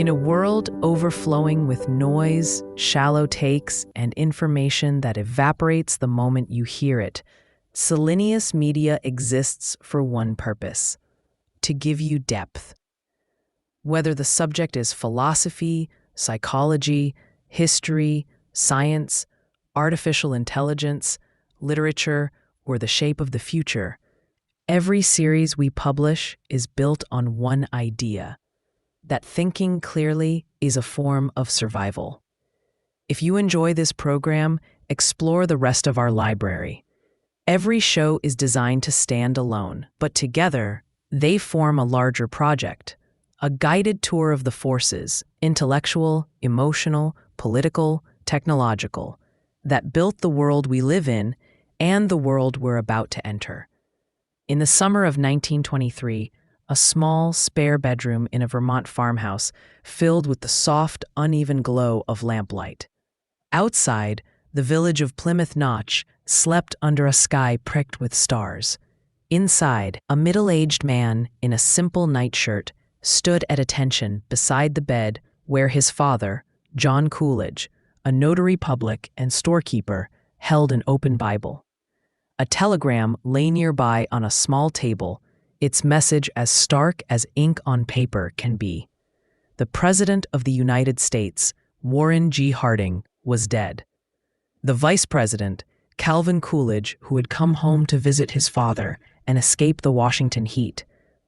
In a world overflowing with noise, shallow takes, and information that evaporates the moment you hear it, Selenius Media exists for one purpose: to give you depth. Whether the subject is philosophy, psychology, history, science, artificial intelligence, literature, or the shape of the future, every series we publish is built on one idea: that thinking clearly is a form of survival. If you enjoy this program, explore the rest of our library. Every show is designed to stand alone, but together, they form a larger project, a guided tour of the forces, intellectual, emotional, political, technological, that built the world we live in and the world we're about to enter. In the summer of 1923, a small, spare bedroom in a Vermont farmhouse filled with the soft, uneven glow of lamplight. Outside, the village of Plymouth Notch slept under a sky pricked with stars. Inside, a middle-aged man in a simple nightshirt stood at attention beside the bed where his father, John Coolidge, a notary public and storekeeper, held an open Bible. A telegram lay nearby on a small table, its message as stark as ink on paper can be. The President of the United States, Warren G. Harding, was dead. The Vice President, Calvin Coolidge, who had come home to visit his father and escape the Washington heat,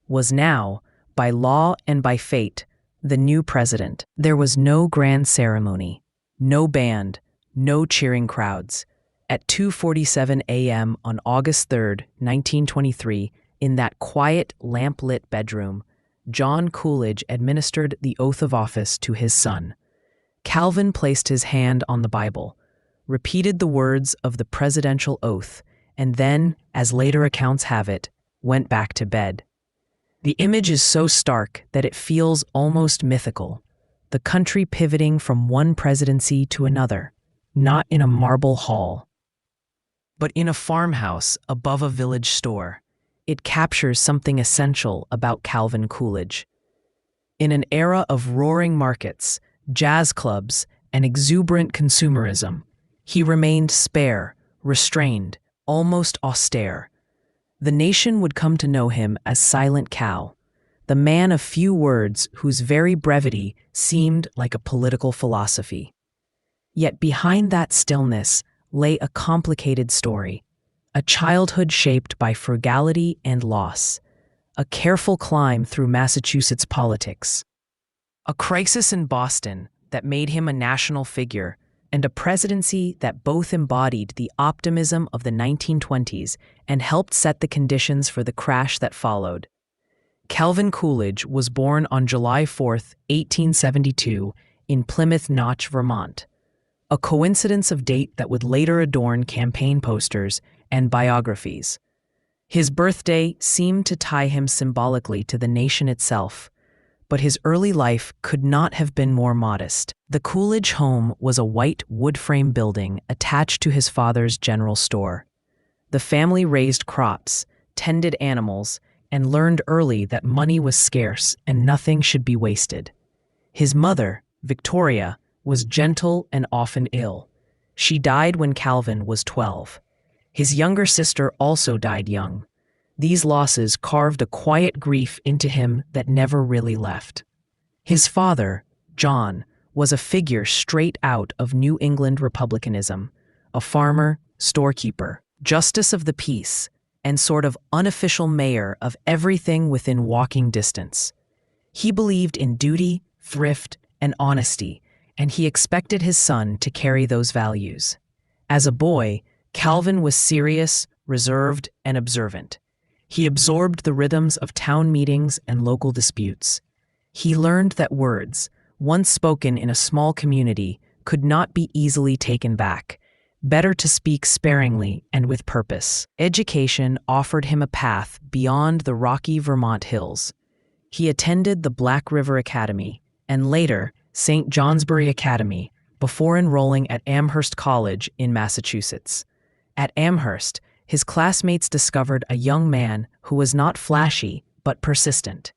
was now, by law and by fate, the new president. There was no grand ceremony, no band, no cheering crowds. At 2:47 a.m. on August 3, 1923, in that quiet, lamp-lit bedroom, John Coolidge administered the oath of office to his son. Calvin placed his hand on the Bible, repeated the words of the presidential oath, and then, as later accounts have it, went back to bed. The image is so stark that it feels almost mythical, the country pivoting from one presidency to another, not in a marble hall, but in a farmhouse above a village store. It captures something essential about Calvin Coolidge. In an era of roaring markets, jazz clubs, and exuberant consumerism, he remained spare, restrained, almost austere. The nation would come to know him as Silent Cal, the man of few words whose very brevity seemed like a political philosophy. Yet behind that stillness lay a complicated story, a childhood shaped by frugality and loss, a careful climb through Massachusetts politics, a crisis in Boston that made him a national figure, and a presidency that both embodied the optimism of the 1920s and helped set the conditions for the crash that followed. Calvin Coolidge was born on July 4, 1872, in Plymouth Notch, Vermont, a coincidence of date that would later adorn campaign posters and biographies. His birthday seemed to tie him symbolically to the nation itself, but his early life could not have been more modest. The Coolidge home was a white wood-frame building attached to his father's general store. The family raised crops, tended animals, and learned early that money was scarce and nothing should be wasted. His mother, Victoria, was gentle and often ill. She died when Calvin was 12. His younger sister also died young. These losses carved a quiet grief into him that never really left. His father, John, was a figure straight out of New England republicanism, a farmer, storekeeper, justice of the peace, and sort of unofficial mayor of everything within walking distance. He believed in duty, thrift, and honesty, and he expected his son to carry those values. As a boy, Calvin was serious, reserved, and observant. He absorbed the rhythms of town meetings and local disputes. He learned that words, once spoken in a small community, could not be easily taken back. Better to speak sparingly and with purpose. Education offered him a path beyond the rocky Vermont hills. He attended the Black River Academy and later St. Johnsbury Academy before enrolling at Amherst College in Massachusetts. At Amherst, his classmates discovered a young man who was not flashy but persistent.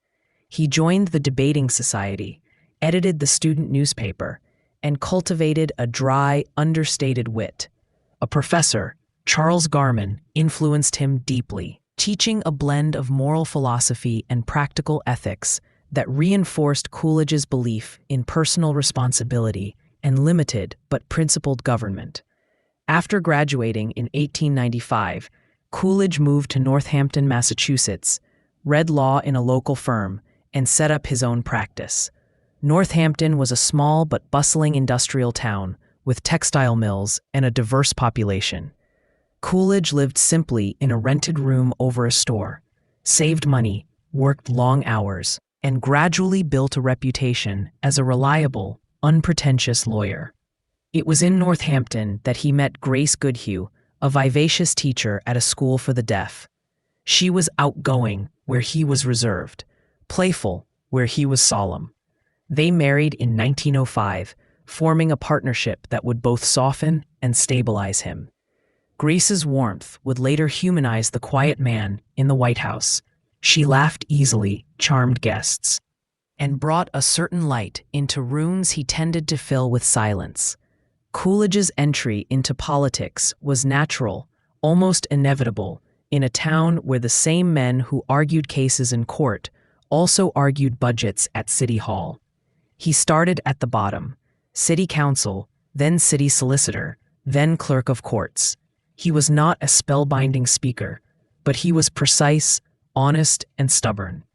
He joined the debating society, edited the student newspaper, and cultivated a dry, understated wit. A professor, Charles Garman, influenced him deeply, teaching a blend of moral philosophy and practical ethics that reinforced Coolidge's belief in personal responsibility and limited but principled government. After graduating in 1895, Coolidge moved to Northampton, Massachusetts, read law in a local firm, and set up his own practice. Northampton was a small but bustling industrial town with textile mills and a diverse population. Coolidge lived simply in a rented room over a store, saved money, worked long hours, and gradually built a reputation as a reliable, unpretentious lawyer. It was in Northampton that he met Grace Goodhue, a vivacious teacher at a school for the deaf. She was outgoing where he was reserved, playful where he was solemn. They married in 1905, forming a partnership that would both soften and stabilize him. Grace's warmth would later humanize the quiet man in the White House. She laughed easily, charmed guests, and brought a certain light into rooms he tended to fill with silence. Coolidge's entry into politics was natural, almost inevitable, in a town where the same men who argued cases in court also argued budgets at City Hall. He started at the bottom, city council, then city solicitor, then clerk of courts. He was not a spellbinding speaker, but he was precise, honest, and stubborn.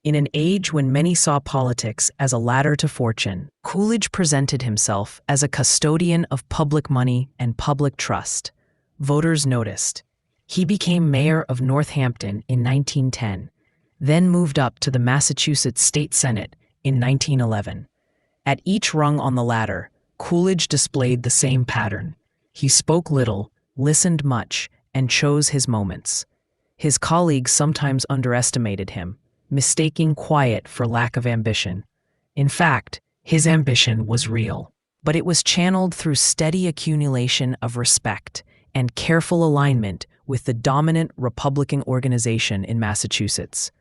In an age when many saw politics as a ladder to fortune, Coolidge presented himself as a custodian of public money and public trust. Voters noticed. He became mayor of Northampton in 1910, then moved up to the Massachusetts State Senate in 1911. At each rung on the ladder, Coolidge displayed the same pattern. He spoke little, listened much, and chose his moments. His colleagues sometimes underestimated him, mistaking quiet for lack of ambition. In fact, his ambition was real, but it was channeled through steady accumulation of respect and careful alignment with the dominant Republican organization in Massachusetts.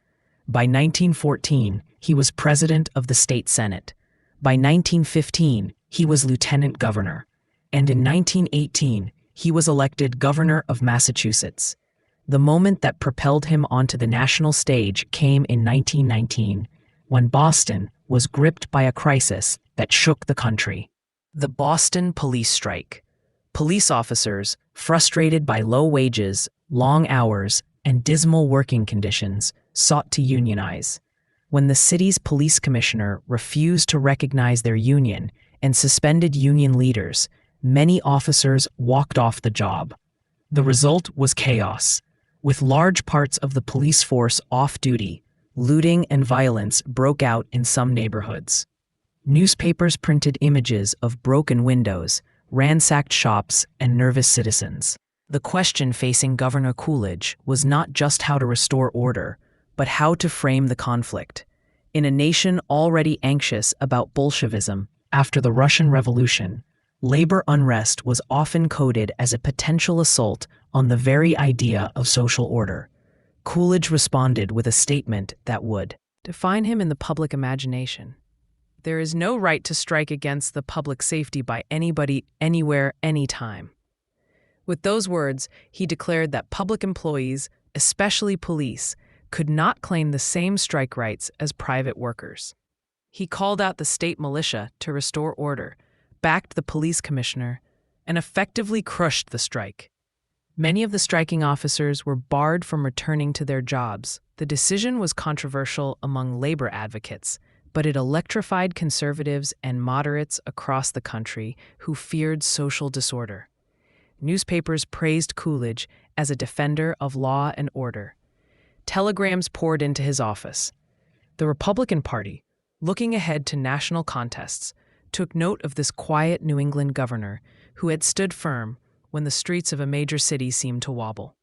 By 1914, he was president of the state senate. By 1915, he was lieutenant governor. And in 1918, he was elected governor of Massachusetts. The moment that propelled him onto the national stage came in 1919, when Boston was gripped by a crisis that shook the country. The Boston police strike. Police officers, frustrated by low wages, long hours, and dismal working conditions, sought to unionize. When the city's police commissioner refused to recognize their union and suspended union leaders, many officers walked off the job. The result was chaos. With large parts of the police force off duty, looting and violence broke out in some neighborhoods. Newspapers printed images of broken windows, ransacked shops, and nervous citizens. The question facing Governor Coolidge was not just how to restore order, but how to frame the conflict. In a nation already anxious about Bolshevism after the Russian Revolution, labor unrest was often coded as a potential assault on the very idea of social order. Coolidge responded with a statement that would define him in the public imagination. There is no right to strike against the public safety by anybody, anywhere, anytime. With those words, he declared that public employees, especially police, could not claim the same strike rights as private workers. He called out the state militia to restore order, backed the police commissioner, and effectively crushed the strike. Many of the striking officers were barred from returning to their jobs. The decision was controversial among labor advocates, but it electrified conservatives and moderates across the country who feared social disorder. Newspapers praised Coolidge as a defender of law and order. Telegrams poured into his office. The Republican Party, looking ahead to national contests, took note of this quiet New England governor who had stood firm when the streets of a major city seemed to wobble.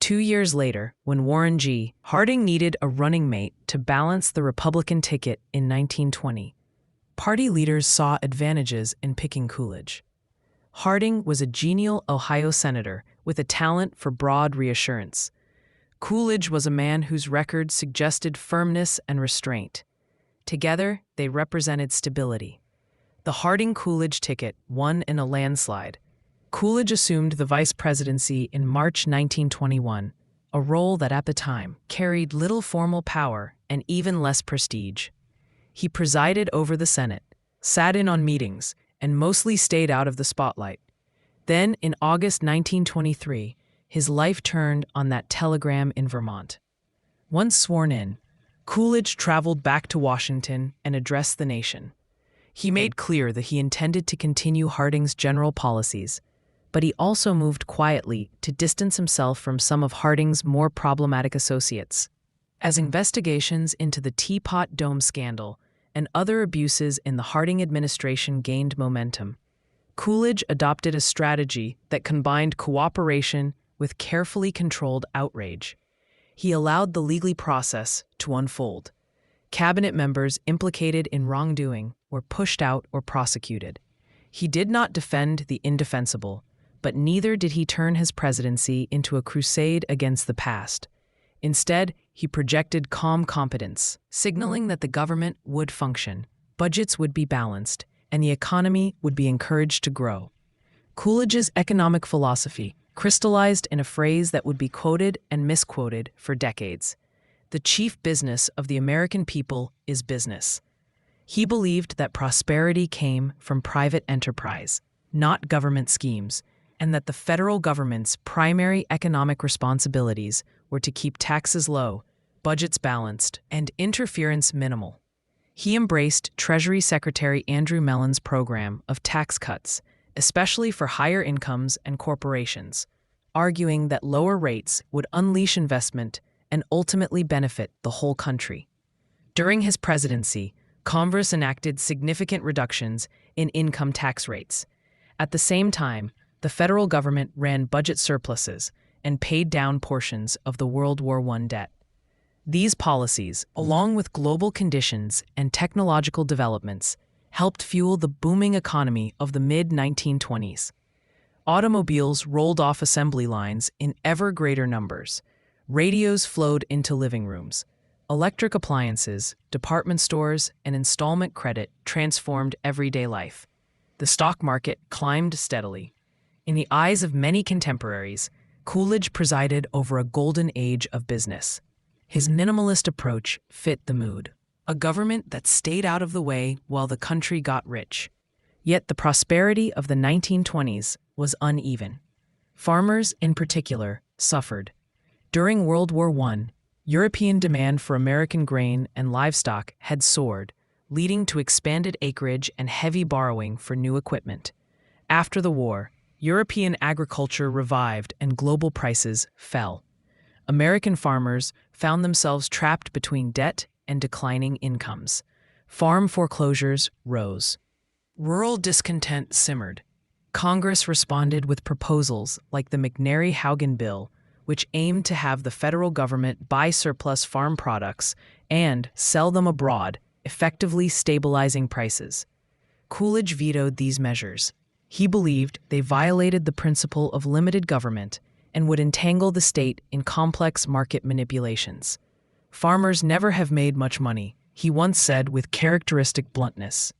2 years later, when Warren G. Harding needed a running mate to balance the Republican ticket in 1920, party leaders saw advantages in picking Coolidge. Harding was a genial Ohio senator with a talent for broad reassurance. Coolidge was a man whose record suggested firmness and restraint. Together, they represented stability. The Harding-Coolidge ticket won in a landslide. Coolidge assumed the vice presidency in March 1921, a role that at the time carried little formal power and even less prestige. He presided over the Senate, sat in on meetings, and mostly stayed out of the spotlight. Then, in August 1923, his life turned on that telegram in Vermont. Once sworn in, Coolidge traveled back to Washington and addressed the nation. He made clear that he intended to continue Harding's general policies, but he also moved quietly to distance himself from some of Harding's more problematic associates. As investigations into the Teapot Dome scandal and other abuses in the Harding administration gained momentum, Coolidge adopted a strategy that combined cooperation with carefully controlled outrage. He allowed the legal process to unfold. Cabinet members implicated in wrongdoing were pushed out or prosecuted. He did not defend the indefensible, but neither did he turn his presidency into a crusade against the past. Instead, he projected calm competence, signaling that the government would function, budgets would be balanced, and the economy would be encouraged to grow. Coolidge's economic philosophy crystallized in a phrase that would be quoted and misquoted for decades. The chief business of the American people is business. He believed that prosperity came from private enterprise, not government schemes, and that the federal government's primary economic responsibilities were to keep taxes low, budgets balanced, and interference minimal. He embraced Treasury Secretary Andrew Mellon's program of tax cuts, especially for higher incomes and corporations, arguing that lower rates would unleash investment and ultimately benefit the whole country. During his presidency, Congress enacted significant reductions in income tax rates. At the same time, the federal government ran budget surpluses and paid down portions of the World War I debt. These policies, along with global conditions and technological developments, helped fuel the booming economy of the mid-1920s. Automobiles rolled off assembly lines in ever greater numbers. Radios flowed into living rooms. Electric appliances, department stores, and installment credit transformed everyday life. The stock market climbed steadily. In the eyes of many contemporaries, Coolidge presided over a golden age of business. His minimalist approach fit the mood. A government that stayed out of the way while the country got rich. Yet the prosperity of the 1920s was uneven. Farmers, in particular, suffered. During World War I, European demand for American grain and livestock had soared, leading to expanded acreage and heavy borrowing for new equipment. After the war, European agriculture revived and global prices fell. American farmers found themselves trapped between debt and declining incomes. Farm foreclosures rose. Rural discontent simmered. Congress responded with proposals like the McNary-Haugen Bill, which aimed to have the federal government buy surplus farm products and sell them abroad, effectively stabilizing prices. Coolidge vetoed these measures. He believed they violated the principle of limited government and would entangle the state in complex market manipulations. "Farmers never have made much money," he once said with characteristic bluntness.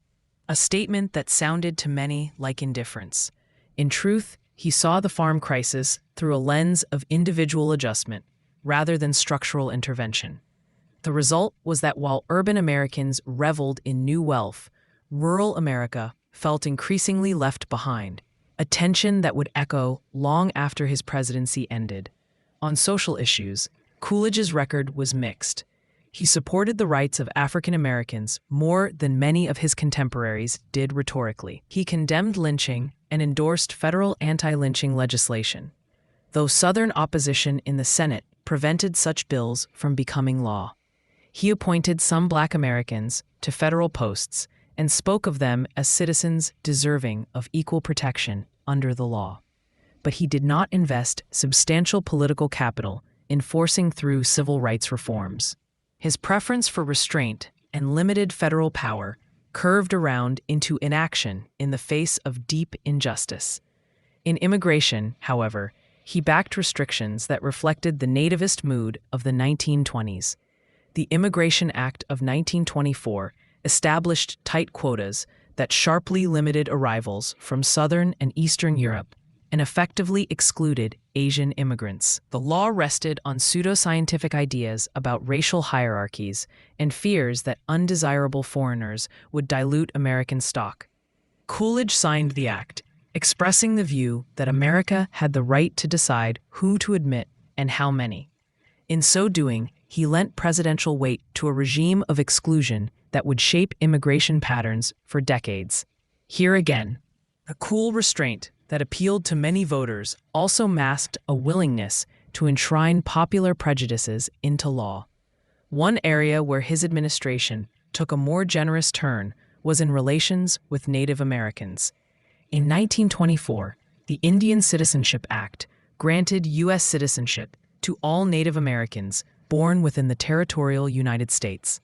A statement that sounded to many like indifference. In truth, he saw the farm crisis through a lens of individual adjustment rather than structural intervention. The result was that while urban Americans reveled in new wealth, rural America felt increasingly left behind, a tension that would echo long after his presidency ended. On social issues, Coolidge's record was mixed. He supported the rights of African Americans more than many of his contemporaries did rhetorically. He condemned lynching and endorsed federal anti-lynching legislation, though Southern opposition in the Senate prevented such bills from becoming law. He appointed some Black Americans to federal posts and spoke of them as citizens deserving of equal protection under the law. But he did not invest substantial political capital in forcing through civil rights reforms. His preference for restraint and limited federal power curved around into inaction in the face of deep injustice. In immigration, however, he backed restrictions that reflected the nativist mood of the 1920s. The Immigration Act of 1924 established tight quotas that sharply limited arrivals from Southern and Eastern Europe and effectively excluded Asian immigrants. The law rested on pseudoscientific ideas about racial hierarchies and fears that undesirable foreigners would dilute American stock. Coolidge signed the act, expressing the view that America had the right to decide who to admit and how many. In so doing, he lent presidential weight to a regime of exclusion that would shape immigration patterns for decades. Here again, a cool restraint that appealed to many voters also masked a willingness to enshrine popular prejudices into law. One area where his administration took a more generous turn was in relations with Native Americans. In 1924, the Indian Citizenship Act granted U.S. citizenship to all Native Americans born within the territorial United States.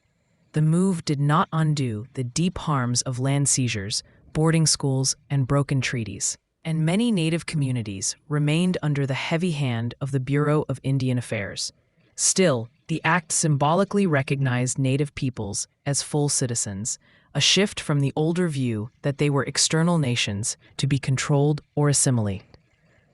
The move did not undo the deep harms of land seizures, boarding schools, and broken treaties, and many Native communities remained under the heavy hand of the Bureau of Indian Affairs. Still, the act symbolically recognized Native peoples as full citizens, a shift from the older view that they were external nations to be controlled or assimilated.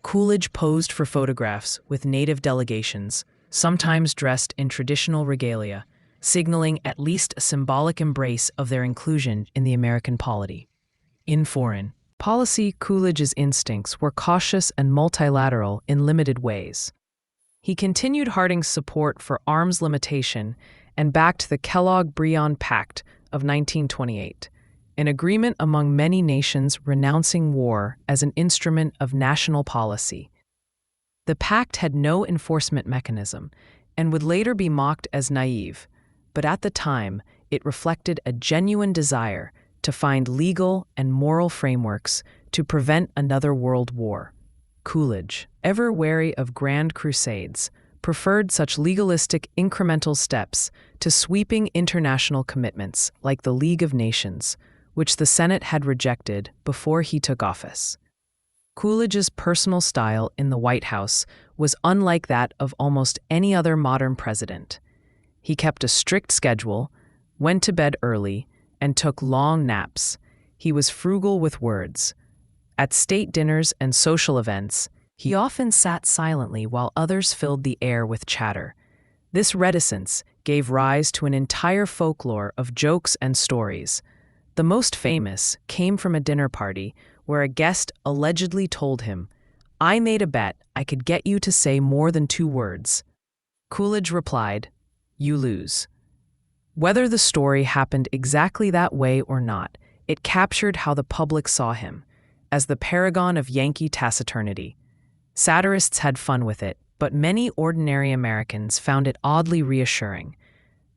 Coolidge posed for photographs with Native delegations, sometimes dressed in traditional regalia, signaling at least a symbolic embrace of their inclusion in the American polity. In foreign policy, Coolidge's instincts were cautious and multilateral in limited ways. He continued Harding's support for arms limitation and backed the Kellogg-Briand Pact of 1928, an agreement among many nations renouncing war as an instrument of national policy. The pact had no enforcement mechanism and would later be mocked as naive, but at the time it reflected a genuine desire to find legal and moral frameworks to prevent another world war. Coolidge, ever wary of grand crusades, preferred such legalistic incremental steps to sweeping international commitments like the League of Nations, which the Senate had rejected before he took office. Coolidge's personal style in the White House was unlike that of almost any other modern president. He kept a strict schedule, went to bed early, and took long naps. He was frugal with words. At state dinners and social events, he often sat silently while others filled the air with chatter. This reticence gave rise to an entire folklore of jokes and stories. The most famous came from a dinner party where a guest allegedly told him, "I made a bet I could get you to say more than 2 words." Coolidge replied, "You lose." Whether the story happened exactly that way or not, it captured how the public saw him, as the paragon of Yankee taciturnity. Satirists had fun with it, but many ordinary Americans found it oddly reassuring.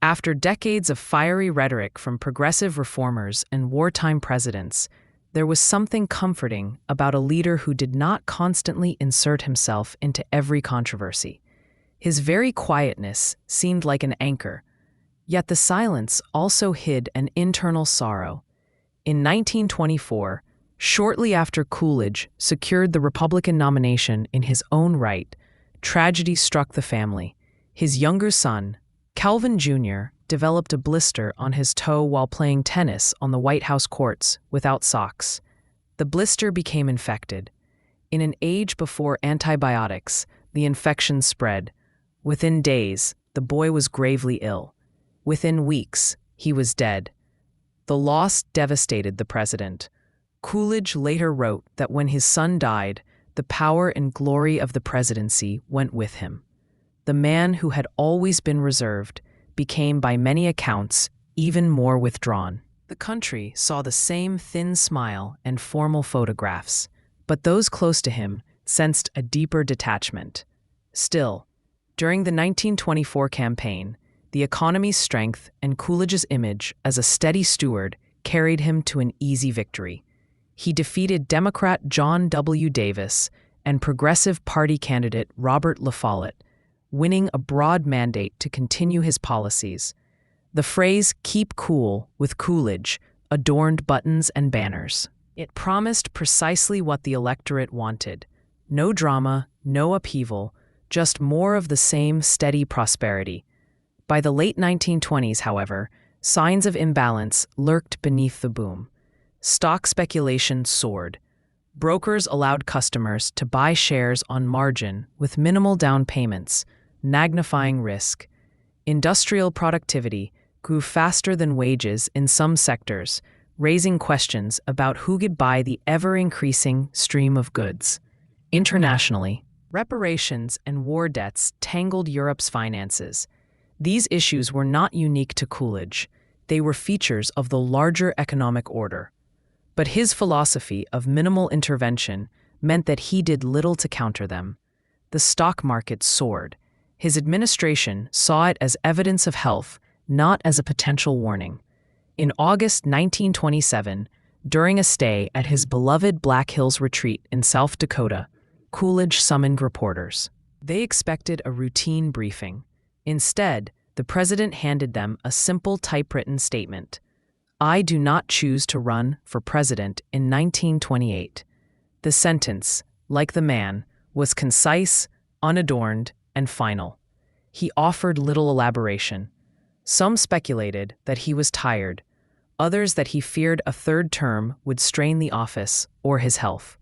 After decades of fiery rhetoric from progressive reformers and wartime presidents, there was something comforting about a leader who did not constantly insert himself into every controversy. His very quietness seemed like an anchor, yet the silence also hid an internal sorrow. In 1924, shortly after Coolidge secured the Republican nomination in his own right, tragedy struck the family. His younger son, Calvin Jr., developed a blister on his toe while playing tennis on the White House courts without socks. The blister became infected. In an age before antibiotics, the infection spread. Within days, the boy was gravely ill. Within weeks, he was dead. The loss devastated the president. Coolidge later wrote that when his son died, the power and glory of the presidency went with him. The man who had always been reserved became, by many accounts, even more withdrawn. The country saw the same thin smile and formal photographs, but those close to him sensed a deeper detachment. Still, during the 1924 campaign, the economy's strength and Coolidge's image as a steady steward carried him to an easy victory. He defeated Democrat John W. Davis and Progressive Party candidate Robert La Follette, winning a broad mandate to continue his policies. The phrase "keep cool" with Coolidge adorned buttons and banners. It promised precisely what the electorate wanted: no drama, no upheaval, just more of the same steady prosperity. By the late 1920s, however, signs of imbalance lurked beneath the boom. Stock speculation soared. Brokers allowed customers to buy shares on margin with minimal down payments, magnifying risk. Industrial productivity grew faster than wages in some sectors, raising questions about who could buy the ever-increasing stream of goods. Internationally, reparations and war debts tangled Europe's finances. These issues were not unique to Coolidge. They were features of the larger economic order. But his philosophy of minimal intervention meant that he did little to counter them. The stock market soared. His administration saw it as evidence of health, not as a potential warning. In August 1927, during a stay at his beloved Black Hills retreat in South Dakota, Coolidge summoned reporters. They expected a routine briefing. Instead, the president handed them a simple typewritten statement. "I do not choose to run for president in 1928. The sentence, like the man, was concise, unadorned, and final. He offered little elaboration. Some speculated that he was tired, others that he feared a third term would strain the office or his health.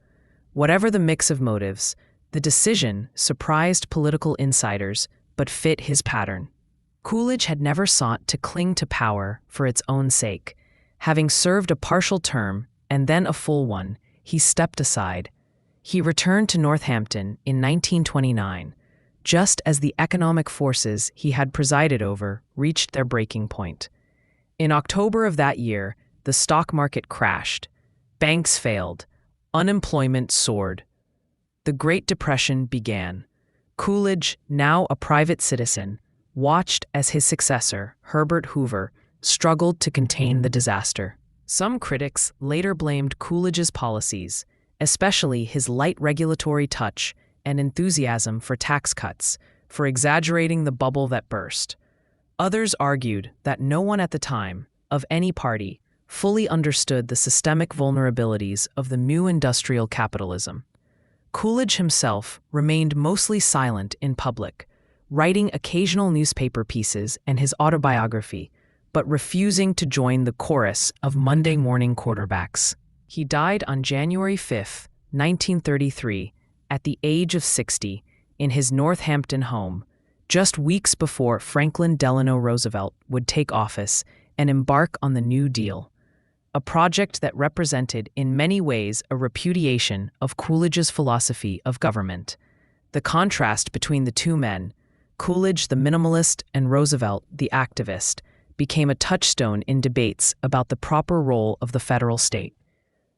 Whatever the mix of motives, the decision surprised political insiders but fit his pattern. Coolidge had never sought to cling to power for its own sake. Having served a partial term and then a full one, he stepped aside. He returned to Northampton in 1929, just as the economic forces he had presided over reached their breaking point. In October of that year, the stock market crashed. Banks failed. Unemployment soared. The Great Depression began. Coolidge, now a private citizen, watched as his successor, Herbert Hoover, struggled to contain the disaster. Some critics later blamed Coolidge's policies, especially his light regulatory touch and enthusiasm for tax cuts, for exaggerating the bubble that burst. Others argued that no one at the time, of any party, fully understood the systemic vulnerabilities of the new industrial capitalism. Coolidge himself remained mostly silent in public, writing occasional newspaper pieces and his autobiography, but refusing to join the chorus of Monday morning quarterbacks. He died on January 5, 1933, at the age of 60, in his Northampton home, just weeks before Franklin Delano Roosevelt would take office and embark on the New Deal, a project that represented in many ways a repudiation of Coolidge's philosophy of government. The contrast between the two men, Coolidge the minimalist and Roosevelt the activist, became a touchstone in debates about the proper role of the federal state.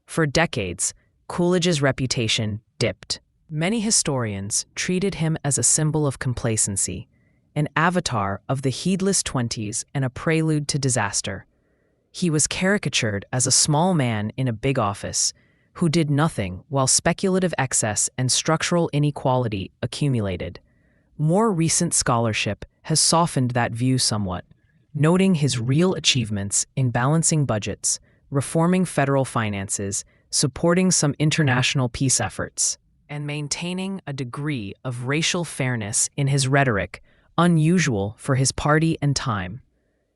For decades, Coolidge's reputation dipped. Many historians treated him as a symbol of complacency, an avatar of the heedless 20s and a prelude to disaster. He was caricatured as a small man in a big office who did nothing while speculative excess and structural inequality accumulated. More recent scholarship has softened that view somewhat, noting his real achievements in balancing budgets, reforming federal finances, supporting some international peace efforts, and maintaining a degree of racial fairness in his rhetoric, unusual for his party and time.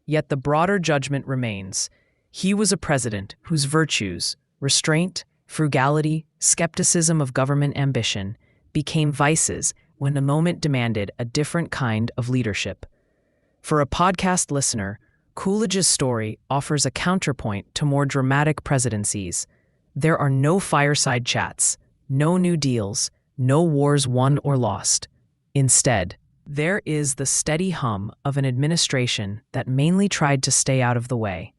Yet the broader judgment remains. He was a president whose virtues, restraint, frugality, skepticism of government ambition, became vices when the moment demanded a different kind of leadership. For a podcast listener, Coolidge's story offers a counterpoint to more dramatic presidencies. There are no fireside chats, no new deals, no wars won or lost. Instead, there is the steady hum of an administration that mainly tried to stay out of the way.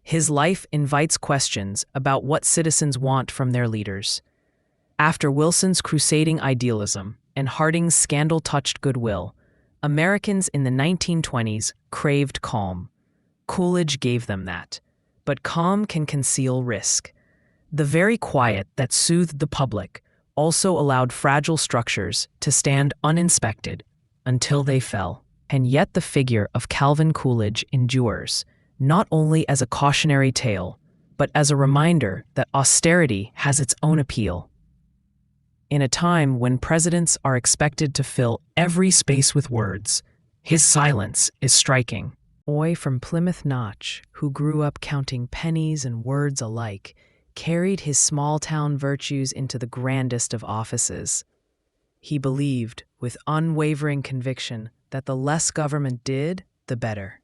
His life invites questions about what citizens want from their leaders. After Wilson's crusading idealism and Harding's scandal-touched goodwill, Americans in the 1920s craved calm. Coolidge gave them that. But calm can conceal risk. The very quiet that soothed the public also allowed fragile structures to stand uninspected until they fell. And yet the figure of Calvin Coolidge endures, not only as a cautionary tale, but as a reminder that austerity has its own appeal. In a time when presidents are expected to fill every space with words, His silence is striking. Boy from Plymouth Notch, who grew up counting pennies and words alike, carried his small-town virtues into the grandest of offices. He believed, with unwavering conviction, that the less government did, the better.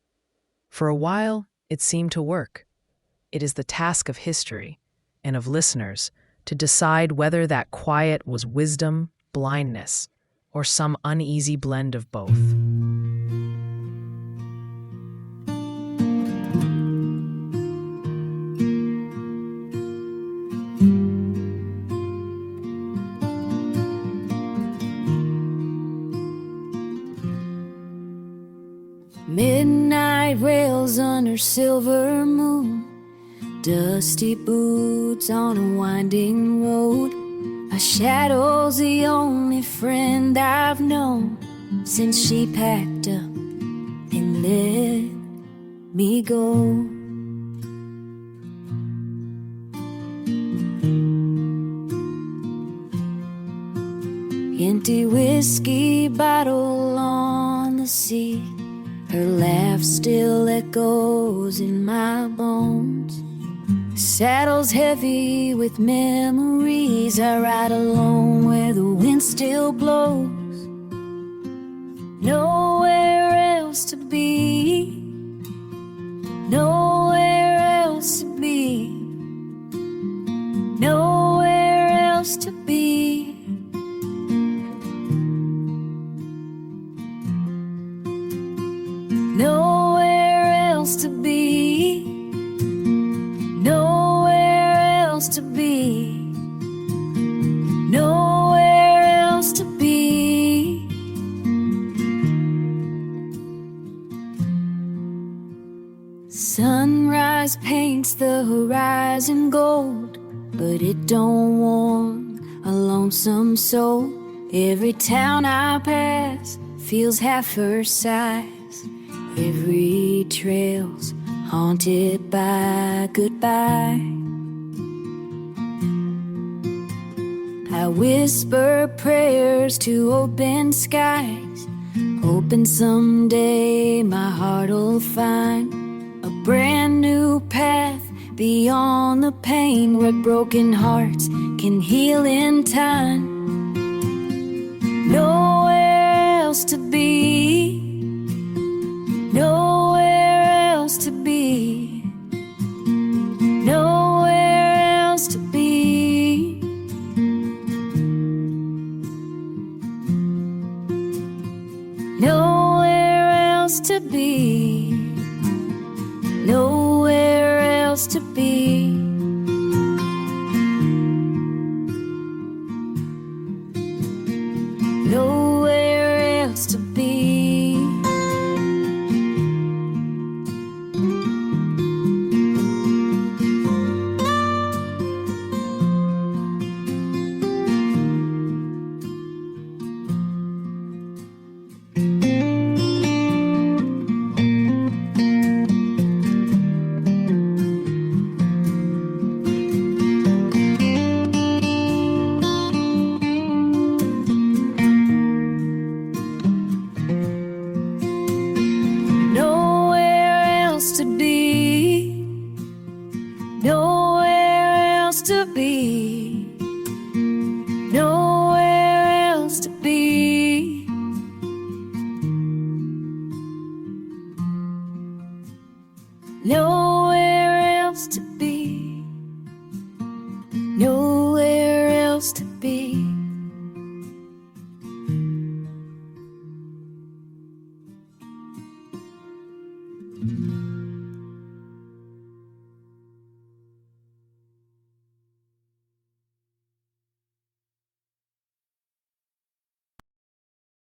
For a while, it seemed to work. It is the task of history, and of listeners, to decide whether that quiet was wisdom, blindness, or some uneasy blend of both. Midnight rails under silver moon, dusty boots on a winding road. A shadow's the only friend I've known since she packed up and let me go. Empty whiskey bottle on the seat, her laugh still echoes in my bones. Saddle's heavy with memories. I ride alone where the wind still blows. Nowhere else to be, nowhere else to be, nowhere else to be. Nowhere else to be, nowhere else to be, nowhere else to be. Sunrise paints the horizon gold, but it don't warm a lonesome soul. Every town I pass feels half her size. Every trail's haunted by goodbye. I whisper prayers to open skies, hoping someday my heart'll find a brand new path beyond the pain, where broken hearts can heal in time. Nowhere else to be, nowhere else to be, nowhere else to be. Nowhere else to be, nowhere else to be. No